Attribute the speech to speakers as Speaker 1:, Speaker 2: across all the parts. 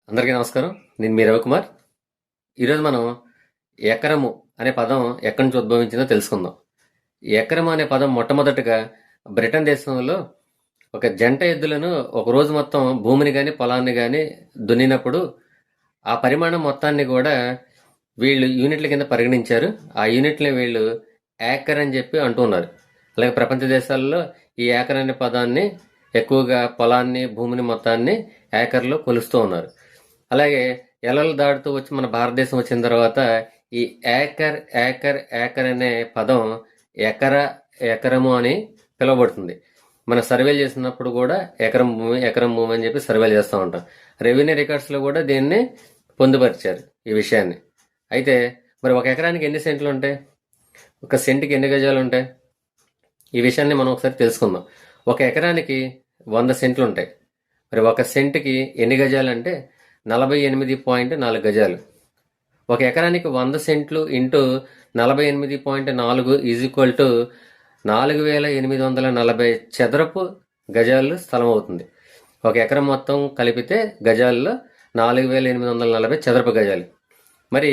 Speaker 1: అందరికీ నమస్కారం. నేను మీ రవికుమార్. ఈరోజు మనం ఎకరము అనే పదం ఎక్కడి నుంచి ఉద్భవించిందో తెలుసుకుందాం. ఎకరము అనే పదం మొట్టమొదటగా బ్రిటన్ దేశంలో ఒక జంట ఎద్దులను ఒక రోజు మొత్తం భూమిని కానీ పొలాన్ని కానీ దున్నినప్పుడు ఆ పరిమాణం మొత్తాన్ని కూడా వీళ్ళు యూనిట్ల కింద పరిగణించారు. ఆ యూనిట్ని వీళ్ళు ఏకర్ అని చెప్పి అంటున్నారు. అలాగే ప్రపంచ దేశాల్లో ఈ ఏకర్ అనే పదాన్ని ఎక్కువగా పొలాన్ని భూమిని మొత్తాన్ని ఏకర్లో కొలుస్తూ ఉన్నారు. అలాగే ఎలలు దాటుతూ వచ్చి మన భారతదేశం వచ్చిన తర్వాత ఈ ఏకర్ ఏకర్ ఏకర్ అనే పదం ఎకరము అని పిలువబడుతుంది. మన సర్వేలు చేసినప్పుడు కూడా ఎకరం భూమి అని చెప్పి సర్వేలు చేస్తూ ఉంటాం. రెవెన్యూ రికార్డ్స్లో కూడా దీన్ని పొందుపరిచారు ఈ విషయాన్ని. అయితే మరి ఒక ఎకరానికి ఎన్ని సెంట్లు ఉంటాయి, ఒక సెంటుకి ఎన్ని గజాలు ఉంటాయి, ఈ విషయాన్ని మనం ఒకసారి తెలుసుకుందాం. ఒక ఎకరానికి 100 సెంట్లు ఉంటాయి. మరి ఒక సెంటుకి ఎన్ని గజాలు అంటే 48.4 గజాలు. ఒక ఎకరానికి 100 సెంట్లు ఇంటూ 48.4 ఈజ్ ఈక్వల్ టు 4840 చదరపు గజాలు స్థలం అవుతుంది. ఒక ఎకరం మొత్తం కలిపితే గజాల్లో 4840 చదరపు గజాలు. మరి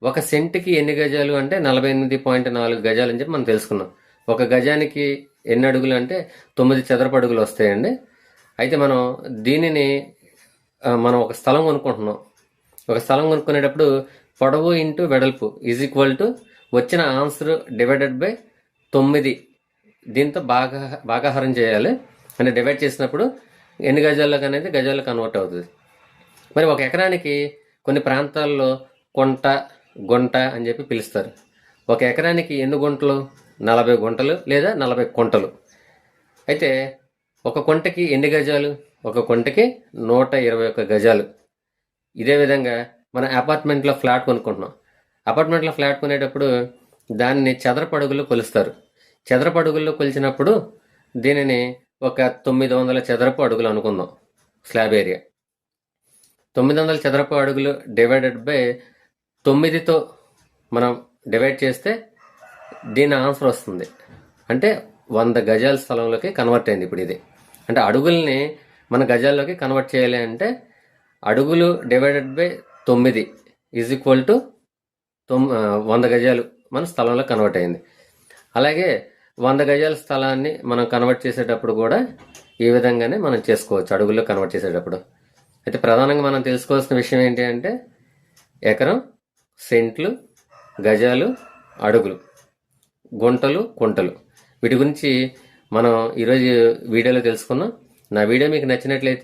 Speaker 1: ఒక సెంటుకి ఎన్ని గజాలు అంటే 48.4 గజాలు అని చెప్పి మనం తెలుసుకున్నాం. ఒక గజానికి ఎన్ని అడుగులు అంటే 9 చదరపు అడుగులు వస్తాయండి. అయితే దీనిని మనం ఒక స్థలం కొనుక్కుంటున్నాం. ఒక స్థలం కొనుక్కునేటప్పుడు పొడవు ఇంటూ వెడల్పు ఈజ్ ఈక్వల్ టు వచ్చిన ఆన్సర్ డివైడెడ్ బై 9 దీంతో భాగాహారం చేయాలి. అంటే డివైడ్ చేసినప్పుడు ఎన్ని గజాలకు అనేది గజాల్లో కన్వర్ట్ అవుతుంది. మరి ఒక ఎకరానికి కొన్ని ప్రాంతాల్లో కొంట గుంట అని చెప్పి పిలుస్తారు. ఒక ఎకరానికి ఎన్ని గుంటలు? 40 గుంటలు లేదా 40 కుంటలు. అయితే ఒక కుంటకి ఎన్ని గజాలు? ఒక కుంటకి 121 గజాలు. ఇదే విధంగా మన అపార్ట్మెంట్లో ఫ్లాట్ కొనుక్కుంటున్నాం. అపార్ట్మెంట్లో ఫ్లాట్ కొనేటప్పుడు దాన్ని చదరపు అడుగుల్లో కొలుస్తారు. చదరపు అడుగుల్లో కొలిచినప్పుడు దీనిని ఒక 900 చదరపు అడుగులు అనుకుందాం. స్లాబ్ ఏరియా 900 చదరపు అడుగులు డివైడెడ్ బై 9తో మనం డివైడ్ చేస్తే దీని ఆన్సర్ వస్తుంది. అంటే 100 గజాల స్థలంలోకి కన్వర్ట్ అయింది. ఇప్పుడు ఇది అంటే అడుగుల్ని మన గజాల్లోకి కన్వర్ట్ చేయాలి అంటే అడుగులు divided by 9 is equal to 100 గజాలు మన స్థలంలో కన్వర్ట్ అయింది. అలాగే 100 గజాల స్థలాన్ని మనం కన్వర్ట్ చేసేటప్పుడు కూడా ఈ విధంగానే మనం చేసుకోవచ్చు అడుగుల్లో కన్వర్ట్ చేసేటప్పుడు. అయితే ప్రధానంగా మనం తెలుసుకోవాల్సిన విషయం ఏంటి అంటే ఎకరం, సెంట్లు, గజాలు, అడుగులు, గుంటలు, కుంటలు, వీటి గురించి మనం ఈరోజు వీడియోలో తెలుసుకున్నాం. నా వీడియో మీకు నచ్చినట్లయితే